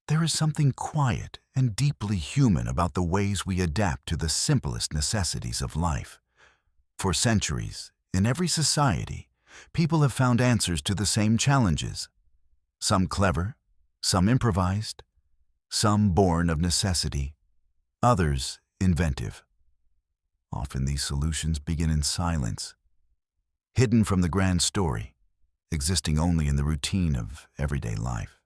There is something quiet and deeply human about the ways we adapt to the simplest necessities of life. For centuries, in every society, people have found answers to the same challenges. Some clever, some improvised, some born of necessity, others inventive. Often these solutions begin in silence, hidden from the grand story, existing only in the routine of everyday life.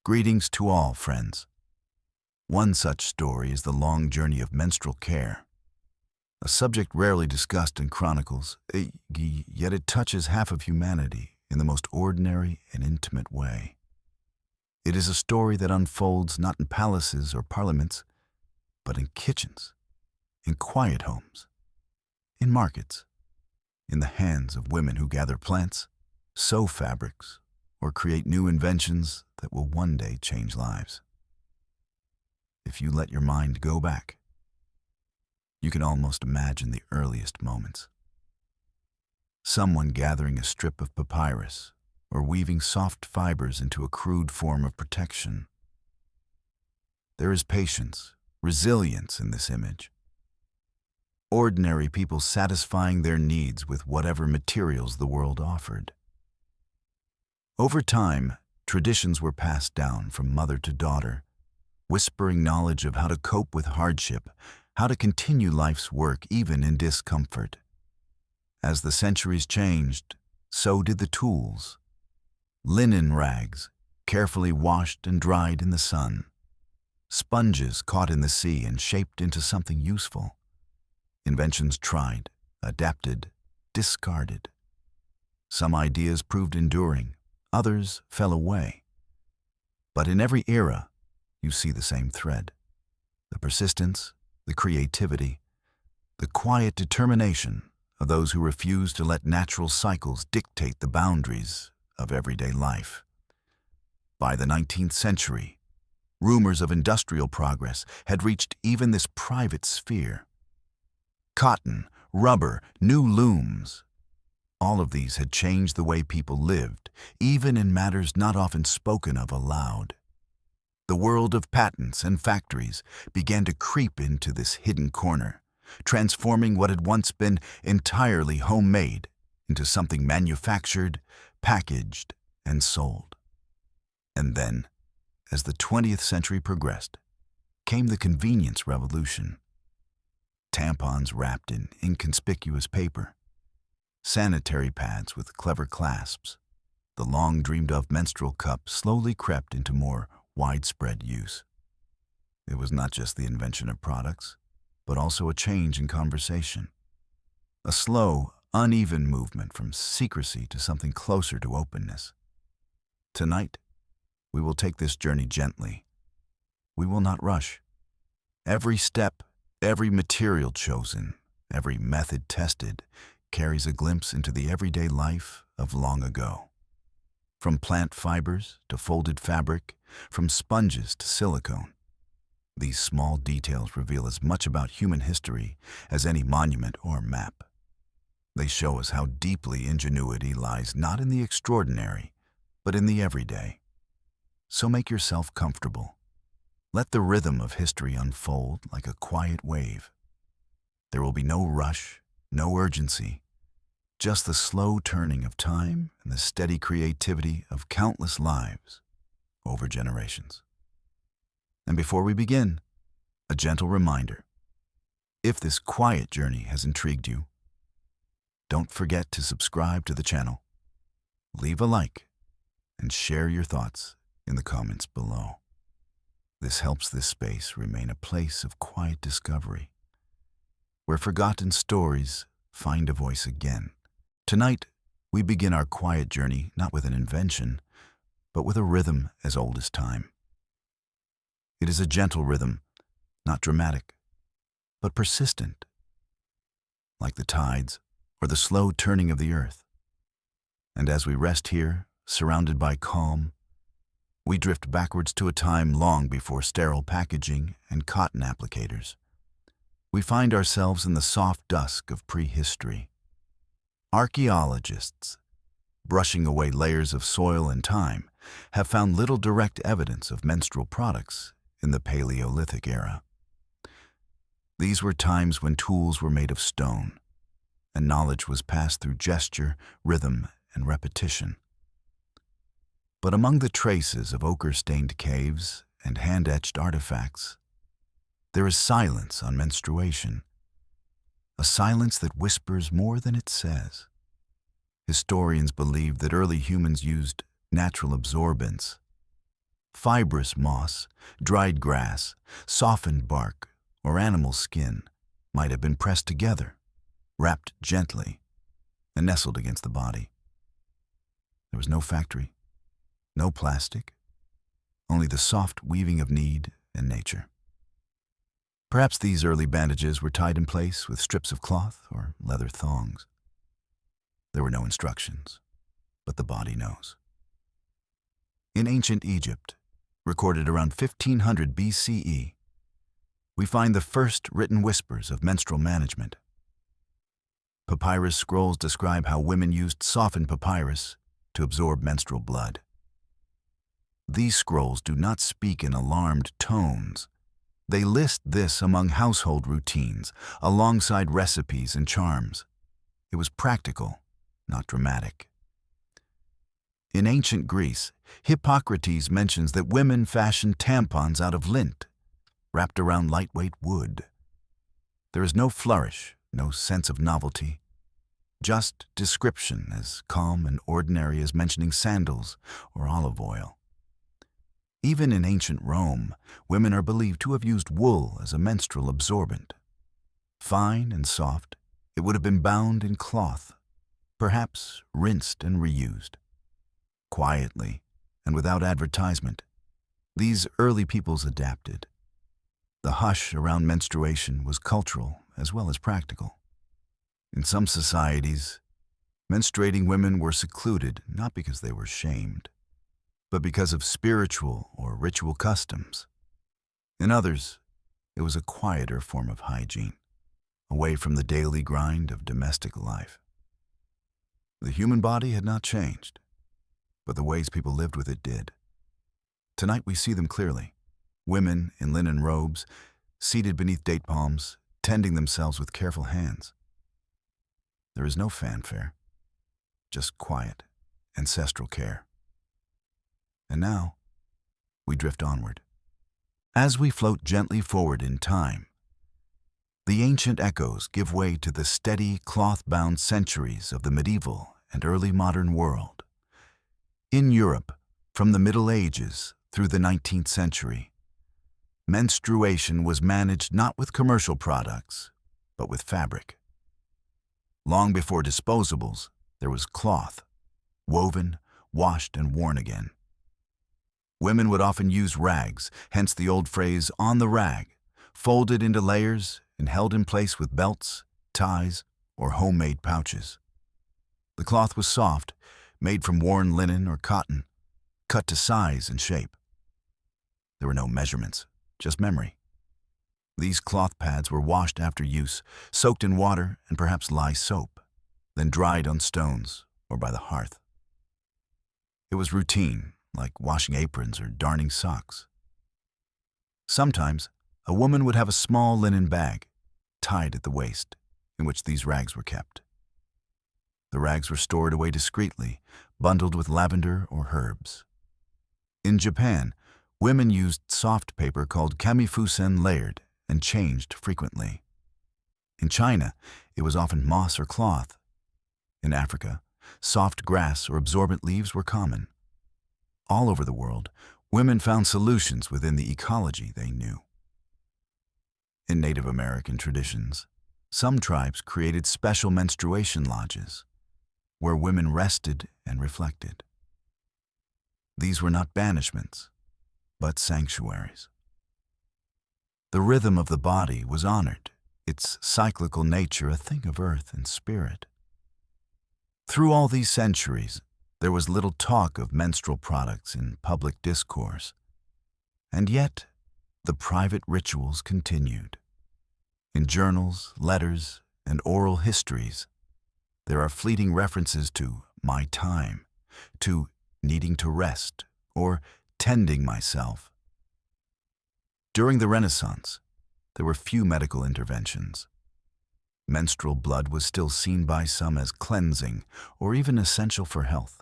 Greetings to all, friends. One such story is the long journey of menstrual care, a subject rarely discussed in chronicles, yet it touches half of humanity in the most ordinary and intimate way. It is a story that unfolds not in palaces or parliaments, but in kitchens, in quiet homes, in markets, in the hands of women who gather plants, sew fabrics, or create new inventions that will one day change lives. If you let your mind go back, you can almost imagine the earliest moments. Someone gathering a strip of papyrus or weaving soft fibers into a crude form of protection. There is patience, resilience in this image. Ordinary people satisfying their needs with whatever materials the world offered. Over time, traditions were passed down from mother to daughter, whispering knowledge of how to cope with hardship, how to continue life's work even in discomfort. As the centuries changed, so did the tools. Linen rags, carefully washed and dried in the sun. Sponges caught in the sea and shaped into something useful. Inventions tried, adapted, discarded. Some ideas proved enduring, others fell away. But in every era, you see the same thread. The persistence, the creativity, the quiet determination of those who refuse to let natural cycles dictate the boundaries of everyday life. By the 19th century, rumors of industrial progress had reached even this private sphere. Cotton, rubber, new looms. All of these had changed the way people lived, even in matters not often spoken of aloud. The world of patents and factories began to creep into this hidden corner, transforming what had once been entirely homemade into something manufactured, packaged, and sold. And then, as the 20th century progressed, came the convenience revolution. Tampons wrapped in inconspicuous paper, sanitary pads with clever clasps, the long-dreamed-of menstrual cup slowly crept into more widespread use. It was not just the invention of products, but also a change in conversation. A slow, uneven movement from secrecy to something closer to openness. Tonight, we will take this journey gently. We will not rush. Every step, every material chosen, every method tested, carries a glimpse into the everyday life of long ago. From plant fibers to folded fabric, from sponges to silicone. These small details reveal as much about human history as any monument or map. They show us how deeply ingenuity lies not in the extraordinary, but in the everyday. So make yourself comfortable. Let the rhythm of history unfold like a quiet wave. There will be no rush, no urgency, just the slow turning of time and the steady creativity of countless lives over generations. And before we begin, a gentle reminder. If this quiet journey has intrigued you, don't forget to subscribe to the channel, leave a like, and share your thoughts in the comments below. This helps this space remain a place of quiet discovery, where forgotten stories find a voice again. Tonight, we begin our quiet journey not with an invention, but with a rhythm as old as time. It is a gentle rhythm, not dramatic, but persistent, like the tides or the slow turning of the earth. And as we rest here, surrounded by calm, we drift backwards to a time long before sterile packaging and cotton applicators. We find ourselves in the soft dusk of prehistory. Archaeologists, brushing away layers of soil and time, have found little direct evidence of menstrual products in the Paleolithic era. These were times when tools were made of stone, and knowledge was passed through gesture, rhythm, and repetition. But among the traces of ochre-stained caves and hand-etched artifacts, there is silence on menstruation, a silence that whispers more than it says. Historians believe that early humans used natural absorbents, fibrous moss, dried grass, softened bark, or animal skin might have been pressed together, wrapped gently, and nestled against the body. There was no factory, no plastic, only the soft weaving of need and nature. Perhaps these early bandages were tied in place with strips of cloth or leather thongs. There were no instructions, but the body knows. In ancient Egypt, recorded around 1500 BCE, we find the first written whispers of menstrual management. Papyrus scrolls describe how women used softened papyrus to absorb menstrual blood. These scrolls do not speak in alarmed tones. They list this among household routines, alongside recipes and charms. It was practical, not dramatic. In ancient Greece, Hippocrates mentions that women fashioned tampons out of lint, wrapped around lightweight wood. There is no flourish, no sense of novelty, just description as calm and ordinary as mentioning sandals or olive oil. Even in ancient Rome, women are believed to have used wool as a menstrual absorbent. Fine and soft, it would have been bound in cloth, perhaps rinsed and reused. Quietly, and without advertisement, these early peoples adapted. The hush around menstruation was cultural as well as practical. In some societies, menstruating women were secluded not because they were shamed, but because of spiritual or ritual customs. In others, it was a quieter form of hygiene, away from the daily grind of domestic life. The human body had not changed, but the ways people lived with it did. Tonight we see them clearly. Women in linen robes, seated beneath date palms, tending themselves with careful hands. There is no fanfare, just quiet, ancestral care. And now, we drift onward. As we float gently forward in time, the ancient echoes give way to the steady, cloth-bound centuries of the medieval and early modern world. In Europe, from the Middle Ages through the 19th century, menstruation was managed not with commercial products, but with fabric. Long before disposables, there was cloth, woven, washed, and worn again. Women would often use rags, hence the old phrase, on the rag, folded into layers and held in place with belts, ties, or homemade pouches. The cloth was soft, made from worn linen or cotton, cut to size and shape. There were no measurements, just memory. These cloth pads were washed after use, soaked in water and perhaps lye soap, then dried on stones or by the hearth. It was routine, like washing aprons or darning socks. Sometimes, a woman would have a small linen bag, tied at the waist, in which these rags were kept. The rags were stored away discreetly, bundled with lavender or herbs. In Japan, women used soft paper called kamifusen layered and changed frequently. In China, it was often moss or cloth. In Africa, soft grass or absorbent leaves were common. All over the world, women found solutions within the ecology they knew. In Native American traditions, some tribes created special menstruation lodges, where women rested and reflected. These were not banishments, but sanctuaries. The rhythm of the body was honored, its cyclical nature a thing of earth and spirit. Through all these centuries, there was little talk of menstrual products in public discourse. And yet, the private rituals continued. In journals, letters, and oral histories, there are fleeting references to my time to needing to rest or tending myself. During the Renaissance, there were few medical interventions. Menstrual blood was still seen by some as cleansing or even essential for health.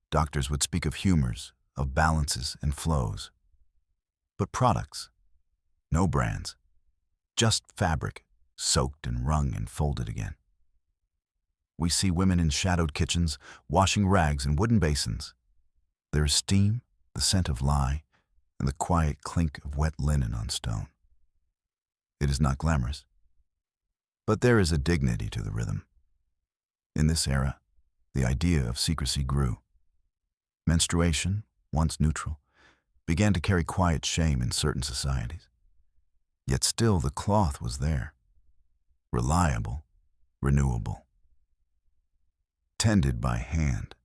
Doctors would speak of humors, of balances and flows. But products, no brands, just fabric, soaked and wrung and folded again. We see women in shadowed kitchens, washing rags in wooden basins. There is steam, the scent of lye, and the quiet clink of wet linen on stone. It is not glamorous, but there is a dignity to the rhythm. In this era, the idea of secrecy grew. Menstruation, once neutral, began to carry quiet shame in certain societies. Yet still the cloth was there, reliable, renewable, tended by hand,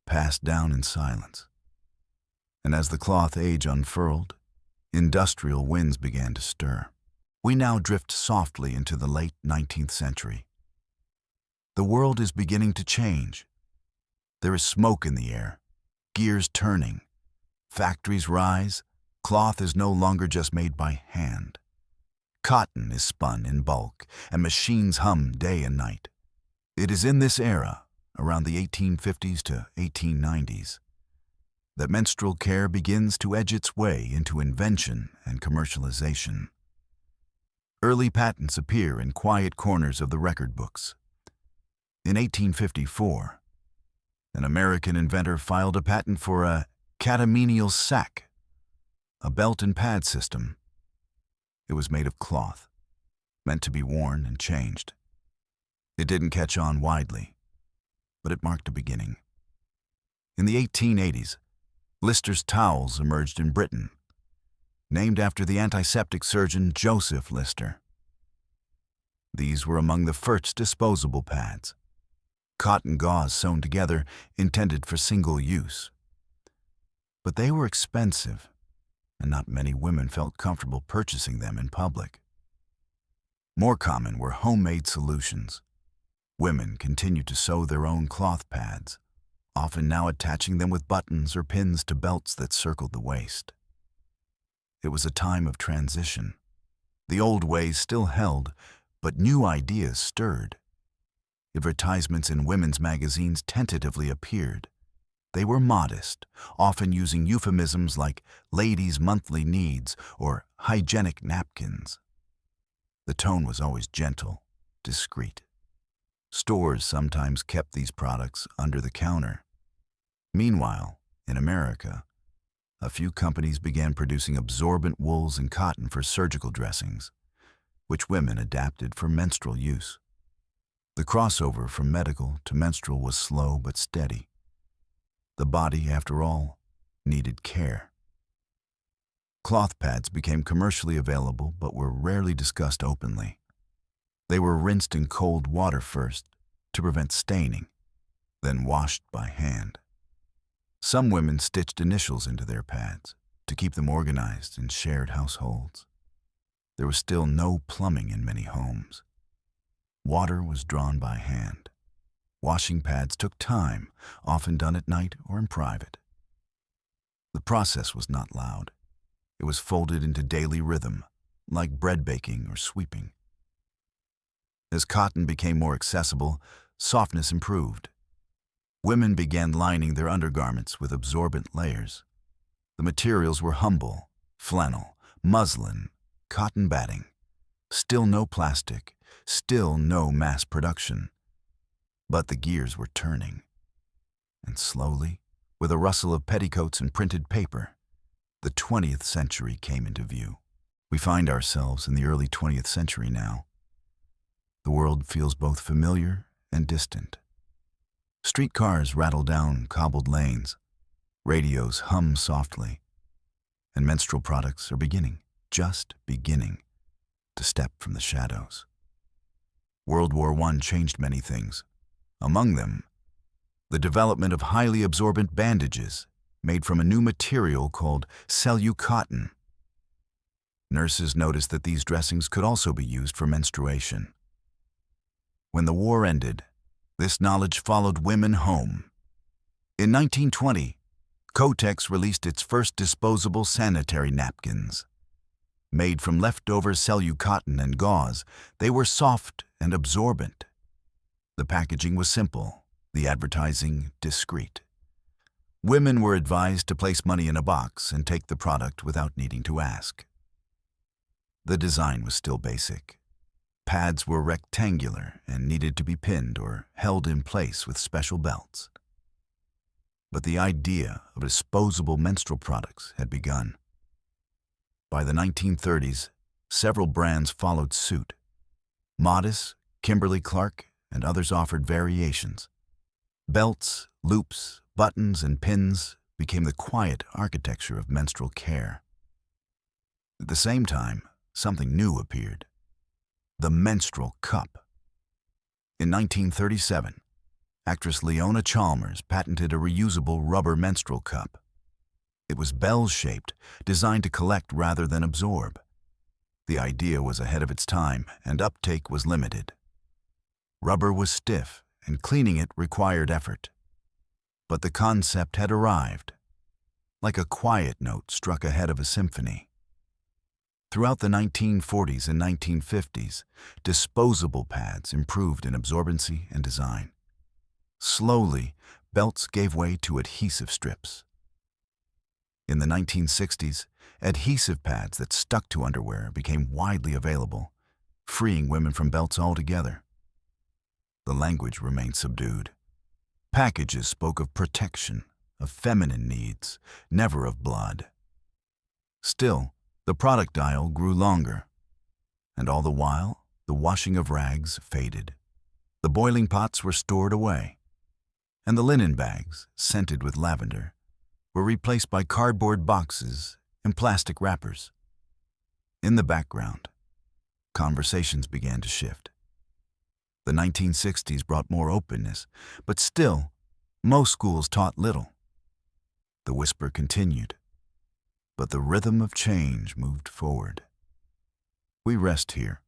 passed down in silence. And as the cloth age unfurled, industrial winds began to stir. We now drift softly into the late 19th century. The world is beginning to change. There is smoke in the air, gears turning, factories rise, cloth is no longer just made by hand. Cotton is spun in bulk, and machines hum day and night. It is in this era, around the 1850s to 1890s, that menstrual care begins to edge its way into invention and commercialization. Early patents appear in quiet corners of the record books. In 1854, an American inventor filed a patent for a catamenial sack, a belt and pad system. It was made of cloth, meant to be worn and changed. It didn't catch on widely, but it marked a beginning. In the 1880s, Lister's towels emerged in Britain, named after the antiseptic surgeon Joseph Lister. These were among the first disposable pads, cotton gauze sewn together, intended for single use. But they were expensive, and not many women felt comfortable purchasing them in public. More common were homemade solutions. Women continued to sew their own cloth pads, often now attaching them with buttons or pins to belts that circled the waist. It was a time of transition. The old ways still held, but new ideas stirred. Advertisements in women's magazines tentatively appeared. They were modest, often using euphemisms like ladies' monthly needs or hygienic napkins. The tone was always gentle, discreet. Stores sometimes kept these products under the counter. Meanwhile, in America, a few companies began producing absorbent wools and cotton for surgical dressings, which women adapted for menstrual use. The crossover from medical to menstrual was slow but steady. The body, after all, needed care. Cloth pads became commercially available but were rarely discussed openly. They were rinsed in cold water first to prevent staining, then washed by hand. Some women stitched initials into their pads to keep them organized in shared households. There was still no plumbing in many homes. Water was drawn by hand. Washing pads took time, often done at night or in private. The process was not loud. It was folded into daily rhythm, like bread baking or sweeping. As cotton became more accessible, softness improved. Women began lining their undergarments with absorbent layers. The materials were humble: flannel, muslin, cotton batting. Still no plastic, still no mass production. But the gears were turning. And slowly, with a rustle of petticoats and printed paper, the 20th century came into view. We find ourselves in the early 20th century now. The world feels both familiar and distant. Streetcars rattle down cobbled lanes, radios hum softly, and menstrual products are beginning, just beginning, to step from the shadows. World War I changed many things. Among them, the development of highly absorbent bandages made from a new material called cellulose. Nurses noticed that these dressings could also be used for menstruation. When the war ended, This knowledge followed women home. In 1920, Kotex released its first disposable sanitary napkins. Made from leftover celluloid cotton and gauze, they were soft and absorbent. The packaging was simple, the advertising discreet. Women were advised to place money in a box and take the product without needing to ask. The design was still basic. Pads were rectangular and needed to be pinned or held in place with special belts. But the idea of disposable menstrual products had begun. By the 1930s, several brands followed suit. Modis, Kimberly-Clark, and others offered variations. Belts, loops, buttons, and pins became the quiet architecture of menstrual care. At the same time, something new appeared: the menstrual cup. In 1937, actress Leona Chalmers patented a reusable rubber menstrual cup. It was bell-shaped, designed to collect rather than absorb. The idea was ahead of its time, and uptake was limited. Rubber was stiff, and cleaning it required effort. But the concept had arrived, like a quiet note struck ahead of a symphony. Throughout the 1940s and 1950s, disposable pads improved in absorbency and design. Slowly, belts gave way to adhesive strips. In the 1960s, adhesive pads that stuck to underwear became widely available, freeing women from belts altogether. The language remained subdued. Packages spoke of protection, of feminine needs, never of blood. Still, the product aisle grew longer, and all the while, the washing of rags faded. The boiling pots were stored away, and the linen bags, scented with lavender, were replaced by cardboard boxes and plastic wrappers. In the background, conversations began to shift. The 1960s brought more openness, but still, most schools taught little. The whisper continued, but the rhythm of change moved forward. We rest here,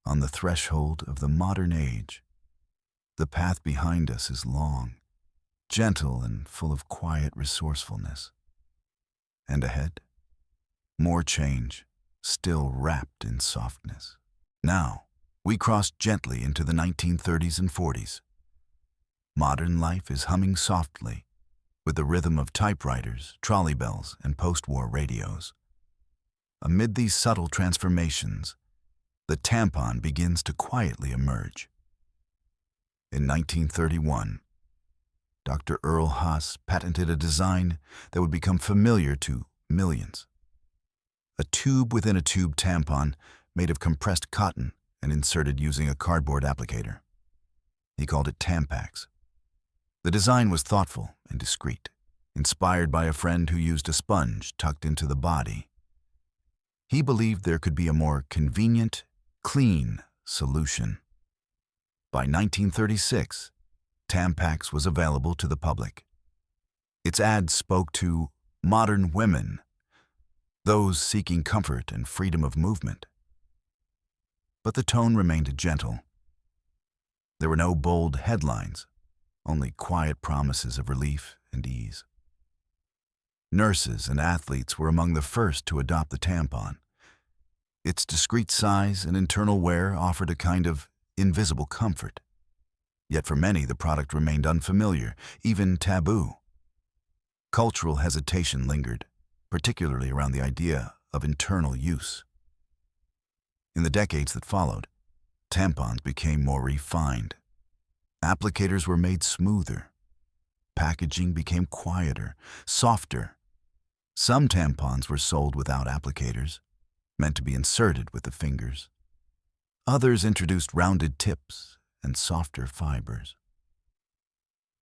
on the threshold of the modern age. The path behind us is long, gentle and full of quiet resourcefulness. And ahead, more change, still wrapped in softness. Now, we cross gently into the 1930s and 40s. Modern life is humming softly, with the rhythm of typewriters, trolley bells, and post-war radios. Amid these subtle transformations, the tampon begins to quietly emerge. In 1931, Dr. Earl Haas patented a design that would become familiar to millions. A tube within a tube tampon made of compressed cotton and inserted using a cardboard applicator. He called it Tampax. The design was thoughtful and discreet, inspired by a friend who used a sponge tucked into the body. He believed there could be a more convenient, clean solution. By 1936, Tampax was available to the public. Its ads spoke to modern women, those seeking comfort and freedom of movement. But the tone remained gentle. There were no bold headlines, only quiet promises of relief and ease. Nurses and athletes were among the first to adopt the tampon. Its discreet size and internal wear offered a kind of invisible comfort. Yet for many, the product remained unfamiliar, even taboo. Cultural hesitation lingered, particularly around the idea of internal use. In the decades that followed, tampons became more refined. Applicators were made smoother. Packaging became quieter, softer. Some tampons were sold without applicators, meant to be inserted with the fingers. Others introduced rounded tips and softer fibers.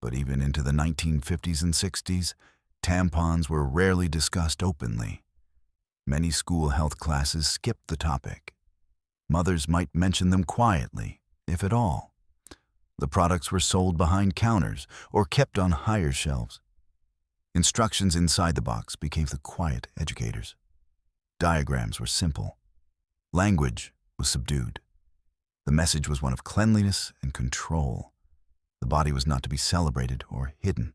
But even into the 1950s and 60s, tampons were rarely discussed openly. Many school health classes skipped the topic. Mothers might mention them quietly, if at all. The products were sold behind counters or kept on higher shelves. Instructions inside the box became the quiet educators. Diagrams were simple. Language was subdued. The message was one of cleanliness and control. The body was not to be celebrated or hidden,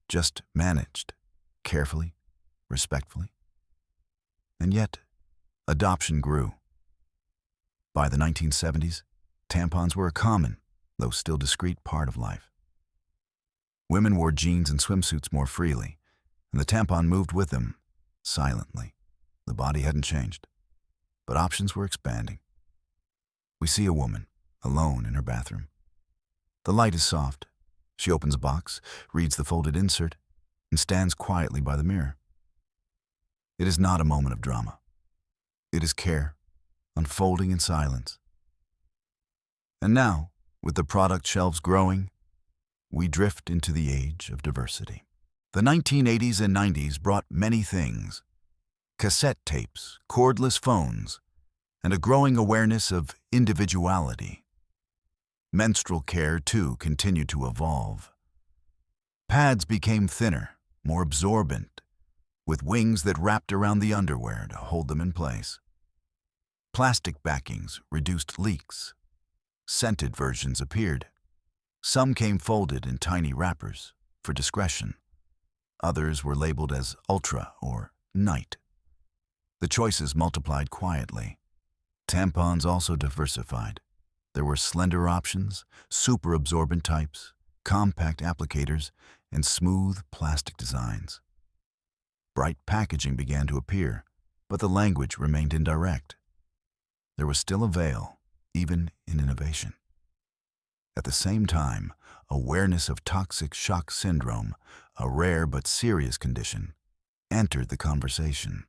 just managed, carefully, respectfully. And yet, adoption grew. By the 1970s, tampons were a common, though still discreet, part of life. Women wore jeans and swimsuits more freely, and the tampon moved with them, silently. The body hadn't changed, but options were expanding. We see a woman, alone in her bathroom. The light is soft. She opens a box, reads the folded insert, and stands quietly by the mirror. It is not a moment of drama. It is care, unfolding in silence. And now, with the product shelves growing, we drift into the age of diversity. The 1980s and 90s brought many things: cassette tapes, cordless phones, and a growing awareness of individuality. Menstrual care, too, continued to evolve. Pads became thinner, more absorbent, with wings that wrapped around the underwear to hold them in place. Plastic backings reduced leaks. Scented versions appeared. Some came folded in tiny wrappers for discretion. Others were labeled as ultra or night. The choices multiplied quietly. Tampons also diversified. There were slender options, super absorbent types, compact applicators, and smooth plastic designs. Bright packaging began to appear, but the language remained indirect. There was still a veil, even in innovation. At the same time, awareness of toxic shock syndrome, a rare but serious condition, entered the conversation.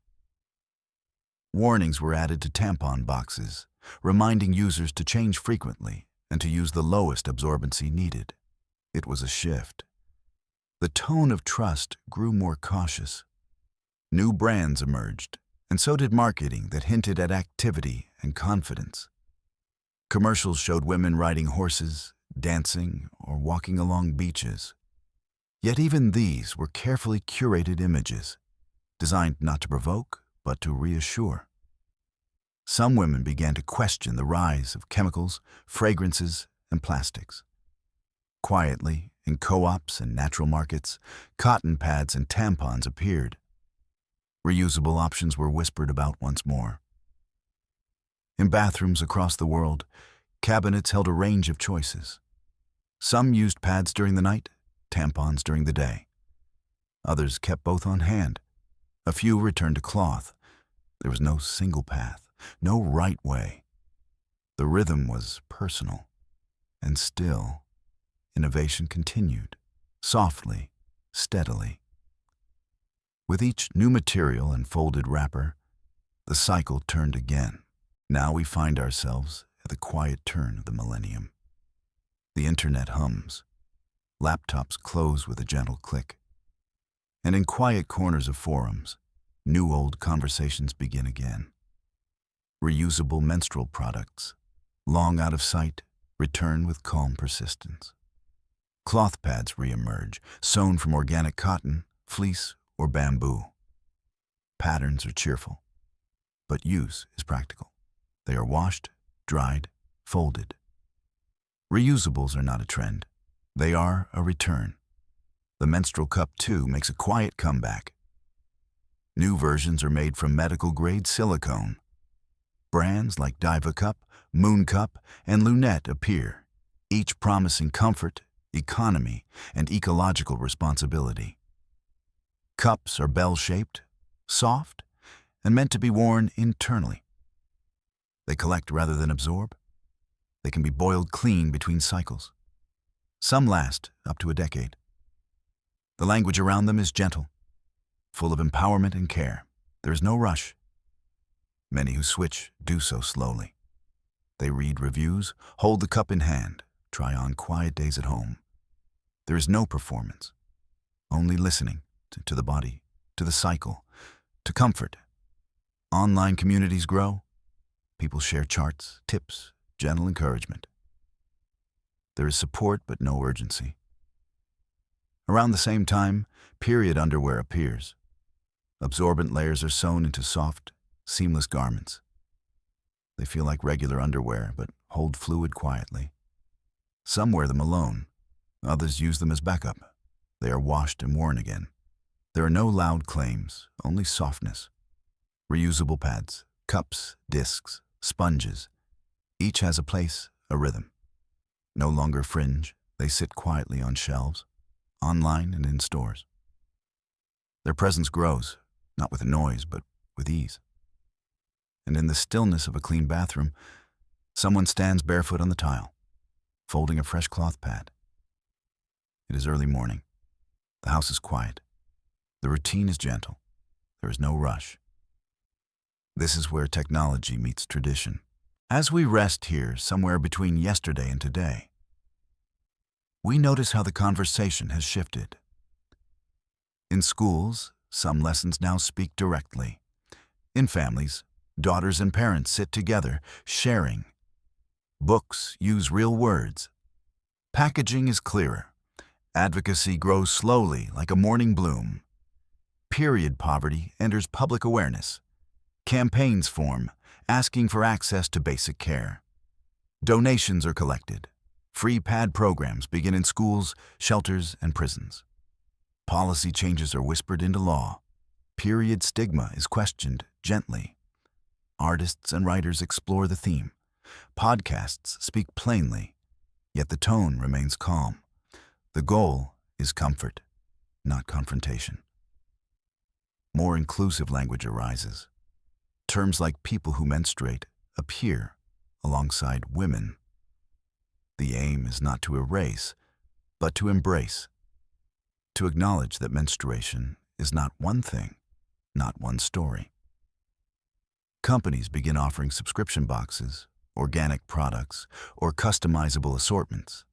Warnings were added to tampon boxes, reminding users to change frequently and to use the lowest absorbency needed. It was a shift. The tone of trust grew more cautious. New brands emerged, and so did marketing that hinted at activity and confidence. Commercials showed women riding horses, dancing, or walking along beaches. Yet even these were carefully curated images, designed not to provoke, but to reassure. Some women began to question the rise of chemicals, fragrances, and plastics. Quietly, in co-ops and natural markets, cotton pads and tampons appeared. Reusable options were whispered about once more. In bathrooms across the world, cabinets held a range of choices. Some used pads during the night, tampons during the day. Others kept both on hand. A few returned to cloth. There was no single path, no right way. The rhythm was personal. And still, innovation continued, softly, steadily. With each new material and folded wrapper, the cycle turned again. Now we find ourselves at the quiet turn of the millennium. The internet hums. Laptops close with a gentle click. And in quiet corners of forums, new old conversations begin again. Reusable menstrual products, long out of sight, return with calm persistence. Cloth pads re-emerge, sewn from organic cotton, fleece, or bamboo. Patterns are cheerful, but use is practical. They are washed, dried, folded. Reusables are not a trend. They are a return. The menstrual cup, too, makes a quiet comeback. New versions are made from medical-grade silicone. Brands like Diva Cup, Moon Cup, and Lunette appear, each promising comfort, economy, and ecological responsibility. Cups are bell-shaped, soft, and meant to be worn internally. They collect rather than absorb. They can be boiled clean between cycles. Some last up to a decade. The language around them is gentle, full of empowerment and care. There is no rush. Many who switch do so slowly. They read reviews, hold the cup in hand, try on quiet days at home. There is no performance, only listening to the body, to the cycle, to comfort. Online communities grow. People share charts, tips, gentle encouragement. There is support but no urgency. Around the same time, period underwear appears. Absorbent layers are sewn into soft, seamless garments. They feel like regular underwear but hold fluid quietly. Some wear them alone. Others use them as backup. They are washed and worn again. There are no loud claims, only softness. Reusable pads, cups, discs, sponges. Each has a place, a rhythm. No longer fringe, they sit quietly on shelves, online and in stores. Their presence grows, not with noise, but with ease. And in the stillness of a clean bathroom, someone stands barefoot on the tile, folding a fresh cloth pad. It is early morning. The house is quiet. The routine is gentle. There is no rush. This is where technology meets tradition. As we rest here, somewhere between yesterday and today, we notice how the conversation has shifted. In schools, some lessons now speak directly. In families, daughters and parents sit together, sharing. Books use real words. Packaging is clearer. Advocacy grows slowly like a morning bloom. Period poverty enters public awareness. Campaigns form, asking for access to basic care. Donations are collected. Free pad programs begin in schools, shelters, and prisons. Policy changes are whispered into law. Period stigma is questioned gently. Artists and writers explore the theme. Podcasts speak plainly, yet the tone remains calm. The goal is comfort, not confrontation. More inclusive language arises. Terms like people who menstruate appear alongside women. The aim is not to erase, but to embrace. To acknowledge that menstruation is not one thing, not one story. Companies begin offering subscription boxes, organic products, or customizable assortments.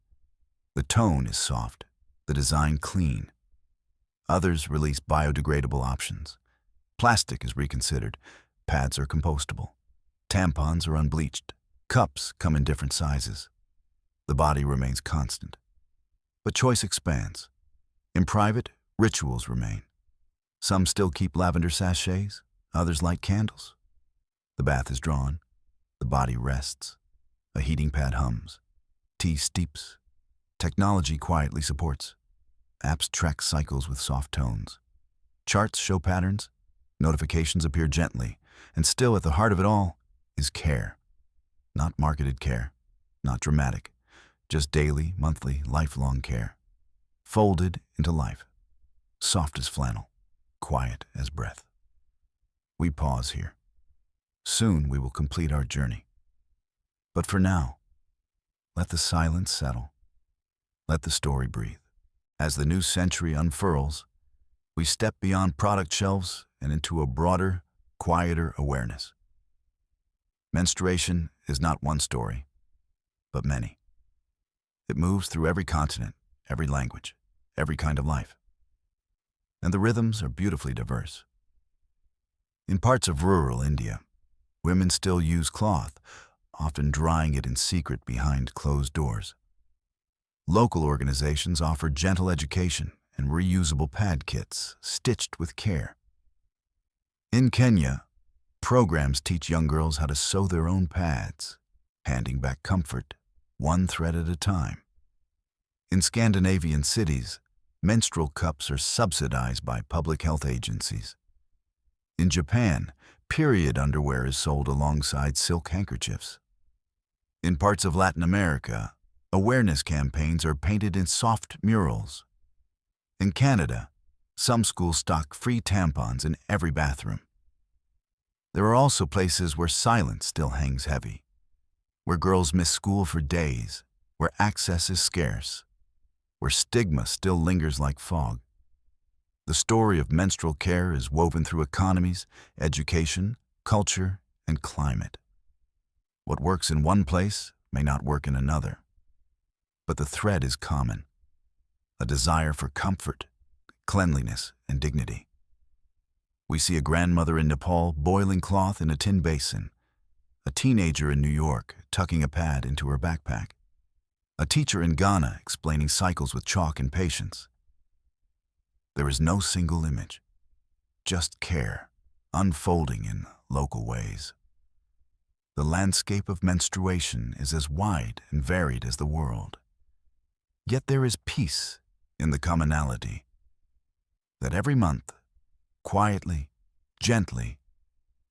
The tone is soft, the design clean. Others release biodegradable options. Plastic is reconsidered. Pads are compostable. Tampons are unbleached. Cups come in different sizes. The body remains constant. But choice expands. In private, rituals remain. Some still keep lavender sachets, others light candles. The bath is drawn. The body rests. A heating pad hums. Tea steeps. Technology quietly supports. Apps track cycles with soft tones. Charts show patterns. Notifications appear gently. And still at the heart of it all is care. Not marketed care. Not dramatic. Just daily, monthly, lifelong care. Folded into life. Soft as flannel. Quiet as breath. We pause here. Soon we will complete our journey. But for now, let the silence settle. Let the story breathe. As the new century unfurls, we step beyond product shelves and into a broader, quieter awareness. Menstruation is not one story, but many. It moves through every continent, every language, every kind of life. And the rhythms are beautifully diverse. In parts of rural India, women still use cloth, often drying it in secret behind closed doors. Local organizations offer gentle education and reusable pad kits stitched with care. In Kenya, programs teach young girls how to sew their own pads, handing back comfort, one thread at a time. In Scandinavian cities, menstrual cups are subsidized by public health agencies. In Japan, period underwear is sold alongside silk handkerchiefs. In parts of Latin America, awareness campaigns are painted in soft murals. In Canada, some schools stock free tampons in every bathroom. There are also places where silence still hangs heavy, where girls miss school for days, where access is scarce, where stigma still lingers like fog. The story of menstrual care is woven through economies, education, culture, and climate. What works in one place may not work in another, but the thread is common: a desire for comfort, cleanliness, and dignity. We see a grandmother in Nepal boiling cloth in a tin basin, a teenager in New York tucking a pad into her backpack, a teacher in Ghana explaining cycles with chalk and patience. There is no single image, just care, unfolding in local ways. The landscape of menstruation is as wide and varied as the world. Yet there is peace in the commonality that every month, quietly, gently,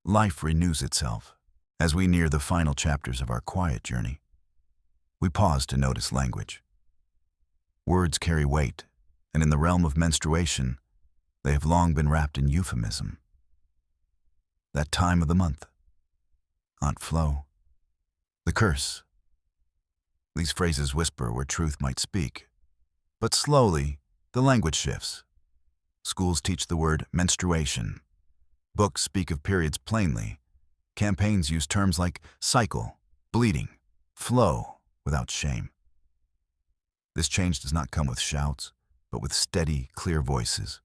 life renews itself. As we near the final chapters of our quiet journey, we pause to notice language. Words carry weight, and in the realm of menstruation, they have long been wrapped in euphemism. That time of the month, Aunt Flo, the curse. These phrases whisper where truth might speak. But slowly, the language shifts. Schools teach the word menstruation. Books speak of periods plainly. Campaigns use terms like cycle, bleeding, flow, without shame. This change does not come with shouts, but with steady, clear voices.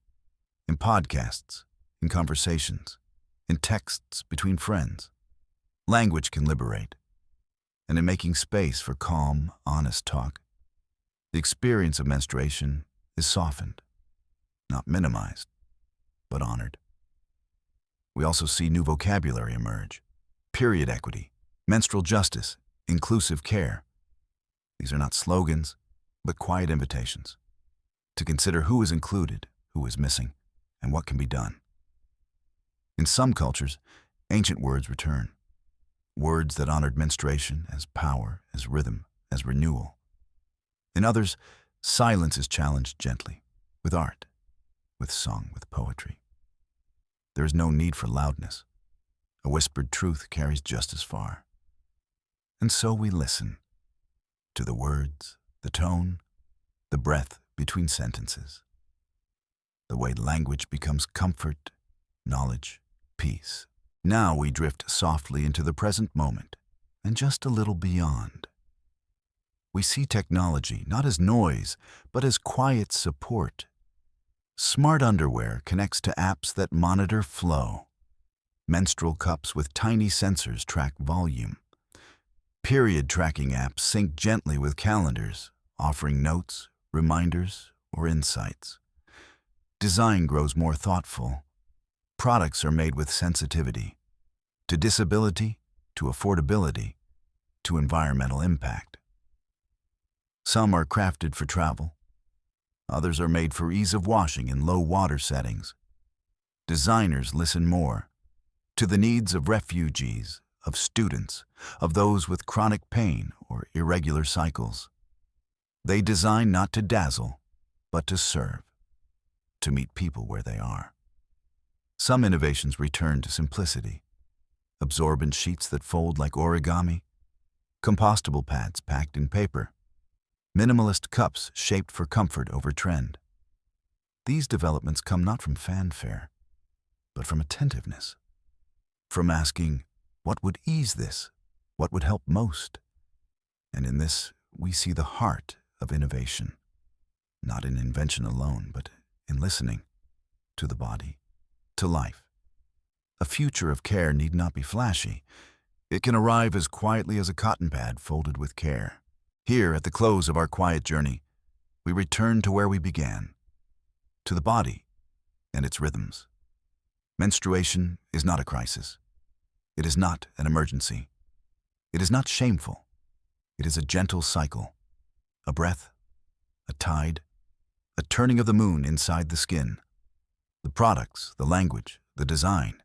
In podcasts, in conversations, in texts between friends. Language can liberate. And in making space for calm, honest talk, the experience of menstruation is softened, not minimized, but honored. We also see new vocabulary emerge. Period equity, menstrual justice, inclusive care. These are not slogans, but quiet invitations to consider who is included, who is missing, and what can be done. In some cultures, ancient words return. Words that honored menstruation as power, as rhythm, as renewal. In others, silence is challenged gently, with art, with song, with poetry. There is no need for loudness. A whispered truth carries just as far. And so we listen to the words, the tone, the breath between sentences. The way language becomes comfort, knowledge, peace. Now we drift softly into the present moment, and just a little beyond. We see technology not as noise, but as quiet support. Smart underwear connects to apps that monitor flow. Menstrual cups with tiny sensors track volume. Period tracking apps sync gently with calendars, offering notes, reminders, or insights. Design grows more thoughtful. Products are made with sensitivity to disability, to affordability, to environmental impact. Some are crafted for travel. Others are made for ease of washing in low water settings. Designers listen more to the needs of refugees, of students, of those with chronic pain or irregular cycles. They design not to dazzle, but to serve, to meet people where they are. Some innovations return to simplicity. Absorbent sheets that fold like origami, compostable pads packed in paper, minimalist cups shaped for comfort over trend. These developments come not from fanfare, but from attentiveness, from asking, what would ease this? What would help most? And in this, we see the heart of innovation, not in invention alone, but in listening to the body, to life. A future of care need not be flashy. It can arrive as quietly as a cotton pad folded with care. Here, at the close of our quiet journey, we return to where we began, to the body and its rhythms. Menstruation is not a crisis. It is not an emergency. It is not shameful. It is a gentle cycle, a breath, a tide, a turning of the moon inside the skin. The products, the language, the design,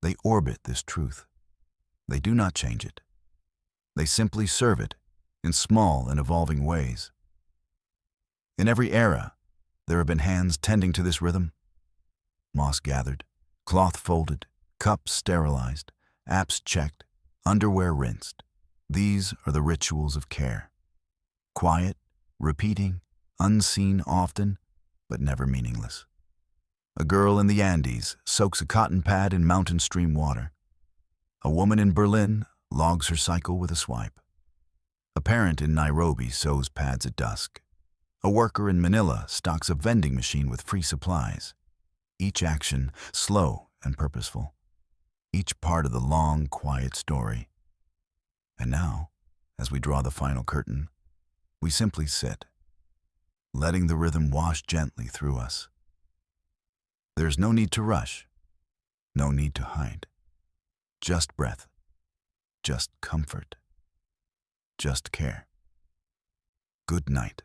they orbit this truth. They do not change it. They simply serve it in small and evolving ways. In every era, there have been hands tending to this rhythm. Moss gathered, cloth folded, cups sterilized, apps checked, underwear rinsed. These are the rituals of care. Quiet, repeating, unseen often, but never meaningless. A girl in the Andes soaks a cotton pad in mountain stream water. A woman in Berlin logs her cycle with a swipe. A parent in Nairobi sews pads at dusk. A worker in Manila stocks a vending machine with free supplies. Each action slow and purposeful. Each part of the long, quiet story. And now, as we draw the final curtain, we simply sit, letting the rhythm wash gently through us. There's no need to rush, no need to hide. Just breath, just comfort, just care. Good night.